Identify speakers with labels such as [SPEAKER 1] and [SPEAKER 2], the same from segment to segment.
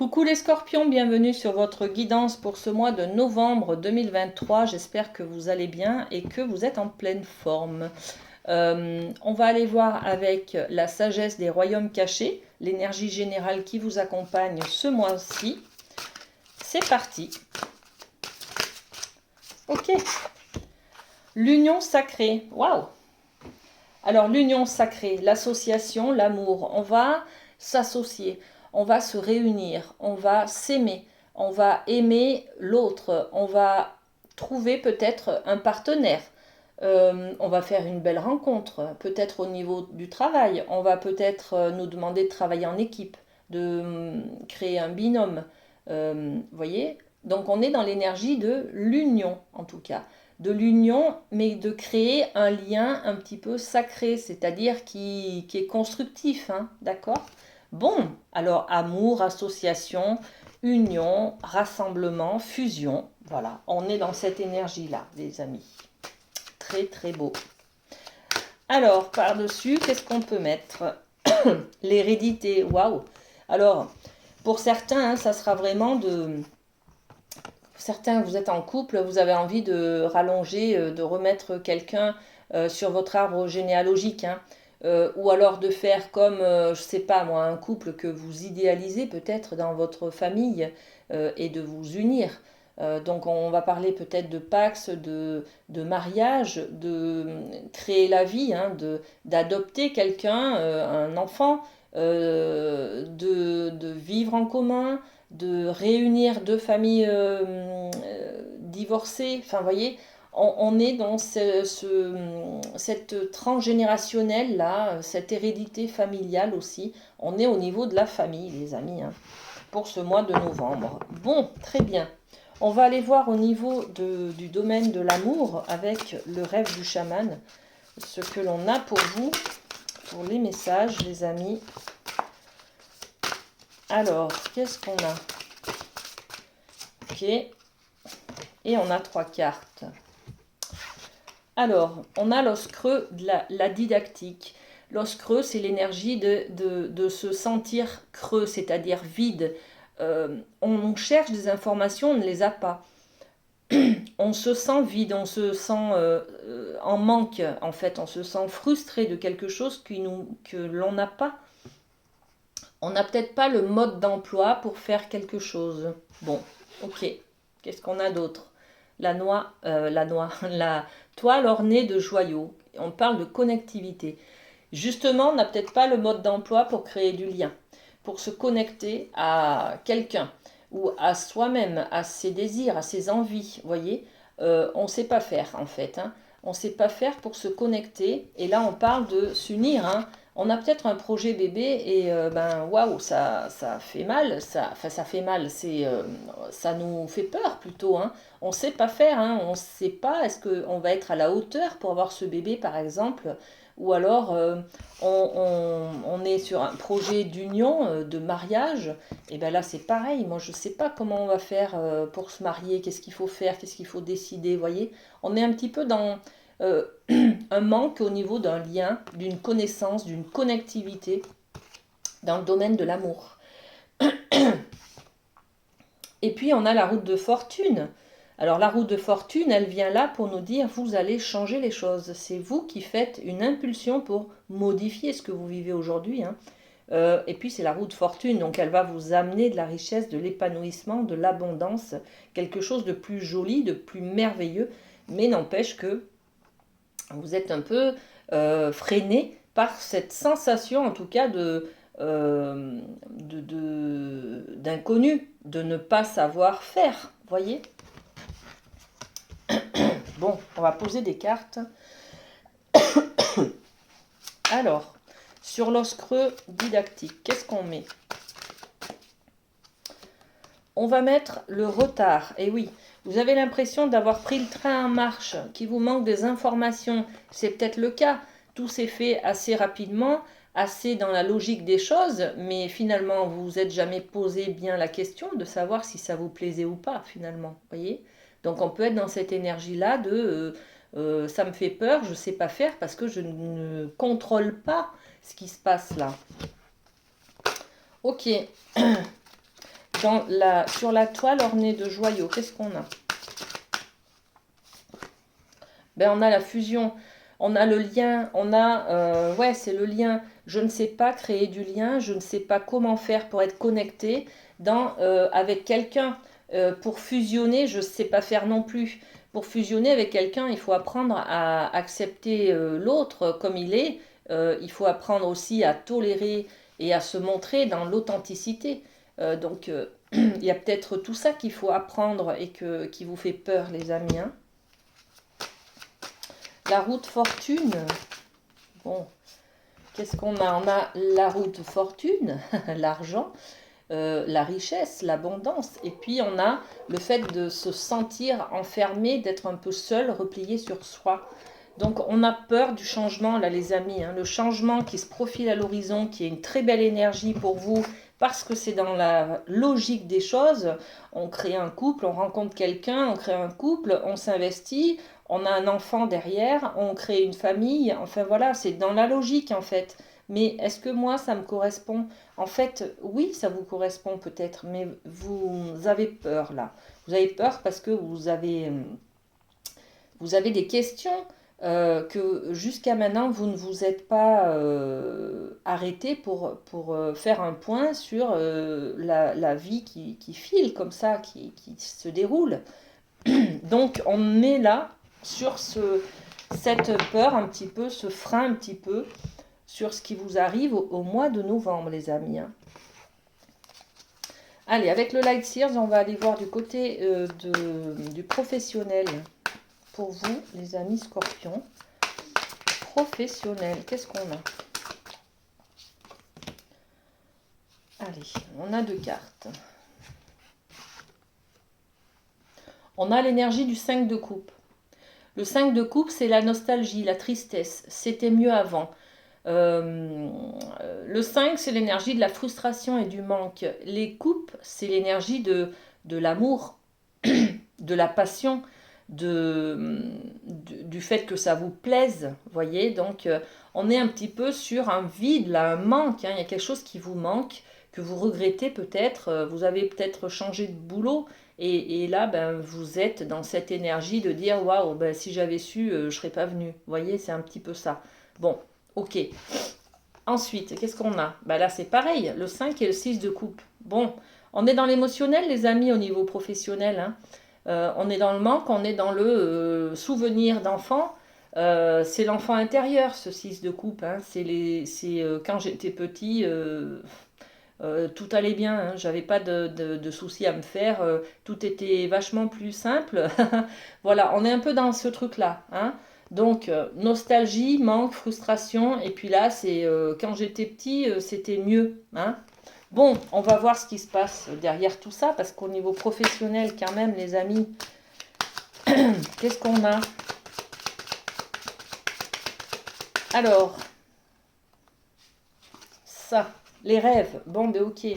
[SPEAKER 1] Coucou les scorpions, bienvenue sur votre guidance pour ce mois de novembre 2023. J'espère que vous allez bien et que vous êtes en pleine forme. On va aller voir avec la sagesse des royaumes cachés, l'énergie générale qui vous accompagne ce mois-ci. C'est parti. Ok. L'union sacrée. Waouh. Alors l'union sacrée, l'association, l'amour. On va s'associer. On va se réunir, on va s'aimer, on va aimer l'autre, on va trouver peut-être un partenaire, on va faire une belle rencontre, peut-être au niveau du travail, on va peut-être nous demander de travailler en équipe, de créer un binôme, voyez. Donc on est dans l'énergie de l'union en tout cas, de l'union, mais de créer un lien un petit peu sacré, c'est-à-dire qui est constructif, hein, d'accord? Bon, alors amour, association, union, rassemblement, fusion. Voilà, on est dans cette énergie-là, les amis. Très très beau. Alors, par-dessus, qu'est-ce qu'on peut mettre? L'hérédité, waouh. Alors, pour certains, hein, ça sera vraiment de... Certains, vous êtes en couple, vous avez envie de rallonger, de remettre quelqu'un sur votre arbre généalogique, hein. Ou alors de faire comme, je sais pas moi, un couple que vous idéalisez peut-être dans votre famille et de vous unir. Donc on va parler peut-être de Pax, de mariage, de créer la vie, hein, d'adopter quelqu'un, un enfant, de vivre en commun, de réunir deux familles divorcées. Enfin, vous voyez, on est dans cette transgénérationnelle là, cette hérédité familiale aussi. On est au niveau de la famille, les amis, hein, pour ce mois de novembre. Bon, très bien. On va aller voir au niveau du domaine de l'amour avec le rêve du chaman, ce que l'on a pour vous, pour les messages, les amis. Alors, qu'est-ce qu'on a? Ok. Et on a 3 cartes. Alors, on a l'os creux de la didactique. L'os creux, c'est l'énergie de se sentir creux, c'est-à-dire vide. On cherche des informations, on ne les a pas. On se sent vide, on se sent en manque, en fait. On se sent frustré de quelque chose que l'on n'a pas. On n'a peut-être pas le mode d'emploi pour faire quelque chose. Bon, ok. Qu'est-ce qu'on a d'autre? La toile ornée de joyaux. On parle de connectivité. Justement, on n'a peut-être pas le mode d'emploi pour créer du lien, pour se connecter à quelqu'un ou à soi-même, à ses désirs, à ses envies. Vous voyez, on ne sait pas faire en fait, hein. On ne sait pas faire pour se connecter. Et là, on parle de s'unir, hein. On a peut-être un projet bébé et ben waouh, ça fait mal, ça fait mal, ça nous fait peur plutôt, hein. On ne sait pas faire, hein. On ne sait pas, est-ce qu'on va être à la hauteur pour avoir ce bébé par exemple, ou alors on est sur un projet d'union, de mariage, et bien là c'est pareil, moi je ne sais pas comment on va faire pour se marier, qu'est-ce qu'il faut faire, qu'est-ce qu'il faut décider, vous voyez. On est un petit peu dans euh, un manque au niveau d'un lien, d'une connaissance, d'une connectivité dans le domaine de l'amour. Et puis on a la route de fortune. Alors la roue de fortune, elle vient là pour nous dire, vous allez changer les choses. C'est vous qui faites une impulsion pour modifier ce que vous vivez aujourd'hui, hein. Et puis c'est la roue de fortune, donc elle va vous amener de la richesse, de l'épanouissement, de l'abondance, quelque chose de plus joli, de plus merveilleux, mais n'empêche que vous êtes un peu freiné par cette sensation, en tout cas, d'inconnu, de ne pas savoir faire, voyez. Bon, on va poser des cartes. Alors, sur l'os creux didactique, qu'est-ce qu'on met? On va mettre le retard. Et oui, vous avez l'impression d'avoir pris le train en marche, qu'il vous manque des informations. C'est peut-être le cas. Tout s'est fait assez rapidement, assez dans la logique des choses, mais finalement, vous vous êtes jamais posé bien la question de savoir si ça vous plaisait ou pas, finalement. Voyez? Donc on peut être dans cette énergie-là de ça me fait peur, je ne sais pas faire parce que je ne contrôle pas ce qui se passe là. Ok. sur la toile ornée de joyaux, qu'est-ce qu'on a? Ben, on a la fusion, on a le lien, on a, ouais, c'est le lien. Je ne sais pas créer du lien, je ne sais pas comment faire pour être connecté avec quelqu'un. Pour fusionner, je ne sais pas faire non plus. Pour fusionner avec quelqu'un, il faut apprendre à accepter l'autre comme il est. Il faut apprendre aussi à tolérer et à se montrer dans l'authenticité. Donc, il y a peut-être tout ça qu'il faut apprendre et qui vous fait peur, les amis, hein. La roue de fortune. Bon, qu'est-ce qu'on a? On a la roue de fortune, l'argent, la richesse, l'abondance. Et puis on a le fait de se sentir enfermé, d'être un peu seul, replié sur soi. Donc on a peur du changement, là les amis, hein. Le changement qui se profile à l'horizon, qui est une très belle énergie pour vous, parce que c'est dans la logique des choses. On crée un couple, on rencontre quelqu'un, on crée un couple, on s'investit, on a un enfant derrière, on crée une famille, enfin voilà, c'est dans la logique en fait. Mais est-ce que moi, ça me correspond? En fait, oui, ça vous correspond peut-être, mais vous avez peur là. Vous avez peur parce que vous avez des questions que jusqu'à maintenant, vous ne vous êtes pas arrêté pour faire un point sur la vie qui file comme ça, qui se déroule. Donc, on est là sur cette peur un petit peu, ce frein un petit peu sur ce qui vous arrive au mois de novembre, les amis, hein. Allez, avec le Light Sears, on va aller voir du côté du professionnel pour vous, les amis scorpions. Professionnel, qu'est-ce qu'on a? Allez, on a 2 cartes. On a l'énergie du 5 de coupe. Le 5 de coupe, c'est la nostalgie, la tristesse. C'était mieux avant. Le 5, c'est l'énergie de la frustration et du manque. Les coupes, c'est l'énergie de l'amour, de la passion, du fait que ça vous plaise, voyez. Donc, on est un petit peu sur un vide, là, un manque, hein. Il y a quelque chose qui vous manque, que vous regrettez peut-être. Vous avez peut-être changé de boulot. Et là, ben, vous êtes dans cette énergie de dire, waouh, ben, si j'avais su, je ne serais pas venu. Vous voyez, c'est un petit peu ça. Bon, ok. Ensuite, qu'est-ce qu'on a? Ben là, c'est pareil, le 5 et le 6 de coupe. Bon, on est dans l'émotionnel, les amis, au niveau professionnel, hein. On est dans le manque, on est dans le souvenir d'enfant. C'est l'enfant intérieur, ce 6 de coupe, hein. C'est quand j'étais petit, tout allait bien, hein. J'avais pas de soucis à me faire. Tout était vachement plus simple. Voilà, on est un peu dans ce truc-là, hein. Donc, nostalgie, manque, frustration. Et puis là, c'est quand j'étais petit, c'était mieux, hein. Bon, on va voir ce qui se passe derrière tout ça, parce qu'au niveau professionnel, quand même, les amis, qu'est-ce qu'on a? Alors, ça, les rêves. Bon, ben ok.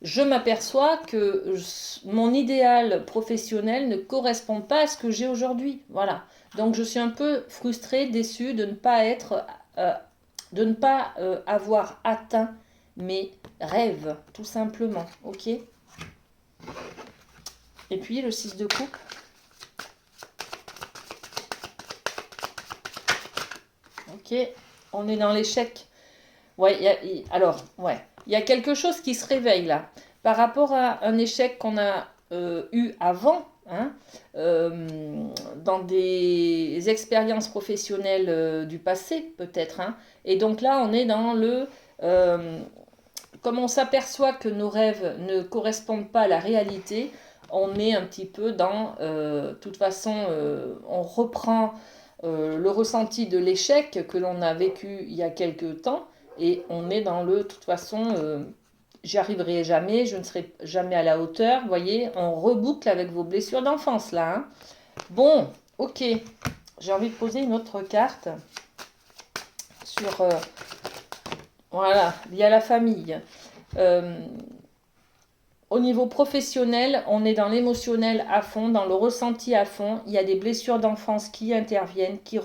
[SPEAKER 1] Je m'aperçois que mon idéal professionnel ne correspond pas à ce que j'ai aujourd'hui. Voilà. Donc, je suis un peu frustrée, déçue de ne pas avoir atteint mes rêves, tout simplement. Ok. Et puis, le 6 de coupe. Ok. On est dans l'échec. Ouais, alors, ouais. Il y a quelque chose qui se réveille là. Par rapport à un échec qu'on a eu avant, hein, dans des expériences professionnelles du passé, peut-être, hein. Et donc là, on est dans comme on s'aperçoit que nos rêves ne correspondent pas à la réalité, on est un petit peu dans, de toute façon, on reprend le ressenti de l'échec que l'on a vécu il y a quelque temps, et on est dans de toute façon, j'y arriverai jamais, je ne serai jamais à la hauteur, vous voyez, on reboucle avec vos blessures d'enfance là, hein. Bon, ok, j'ai envie de poser une autre carte sur, voilà, il y a la famille. Au niveau professionnel, on est dans l'émotionnel à fond, dans le ressenti à fond. Il y a des blessures d'enfance qui interviennent, qui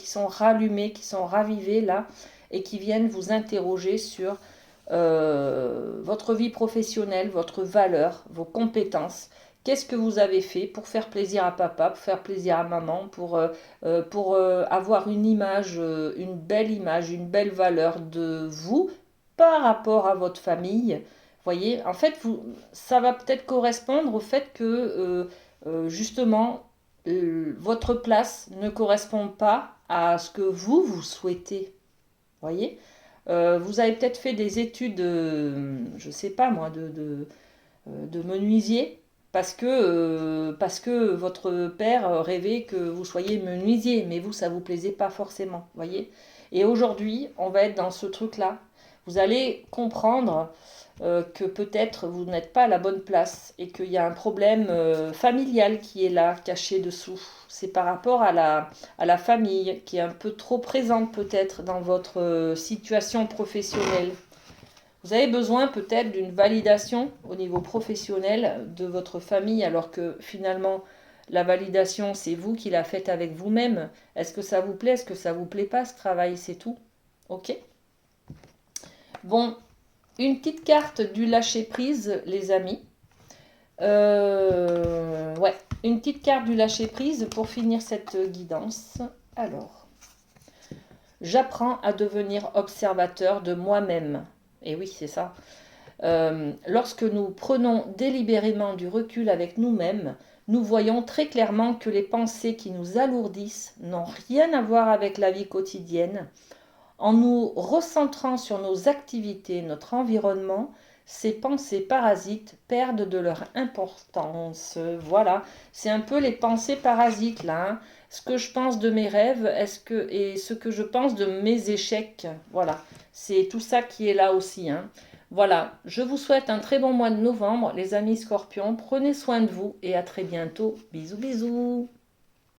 [SPEAKER 1] sont rallumées, qui sont ravivées là, et qui viennent vous interroger sur votre vie professionnelle, votre valeur, vos compétences. Qu'est-ce que vous avez fait pour faire plaisir à papa, pour faire plaisir à maman, pour avoir une belle image, une belle valeur de vous par rapport à votre famille. Voyez, en fait, ça va peut-être correspondre au fait que justement votre place ne correspond pas à ce que vous souhaitez. Voyez, vous avez peut-être fait des études, je sais pas moi, de menuisier parce que votre père rêvait que vous soyez menuisier, mais vous, ça vous plaisait pas forcément, voyez. Et aujourd'hui, on va être dans ce truc-là. Vous allez comprendre que peut-être vous n'êtes pas à la bonne place et qu'il y a un problème familial qui est là, caché dessous. C'est par rapport à la famille qui est un peu trop présente peut-être dans votre situation professionnelle. Vous avez besoin peut-être d'une validation au niveau professionnel de votre famille, alors que finalement, la validation, c'est vous qui la faites avec vous-même. Est-ce que ça vous plaît? Est-ce que ça vous plaît pas ce travail? C'est tout. Ok? Bon, une petite carte du lâcher-prise, les amis. Ouais, une petite carte du lâcher-prise pour finir cette guidance. Alors, j'apprends à devenir observateur de moi-même. Et oui, c'est ça. Lorsque nous prenons délibérément du recul avec nous-mêmes, nous voyons très clairement que les pensées qui nous alourdissent n'ont rien à voir avec la vie quotidienne. En nous recentrant sur nos activités, notre environnement, ces pensées parasites perdent de leur importance. Voilà, c'est un peu les pensées parasites là, hein. Ce que je pense de mes rêves, et ce que je pense de mes échecs. Voilà, c'est tout ça qui est là aussi, hein. Voilà, je vous souhaite un très bon mois de novembre, les amis scorpions. Prenez soin de vous et à très bientôt. Bisous, bisous.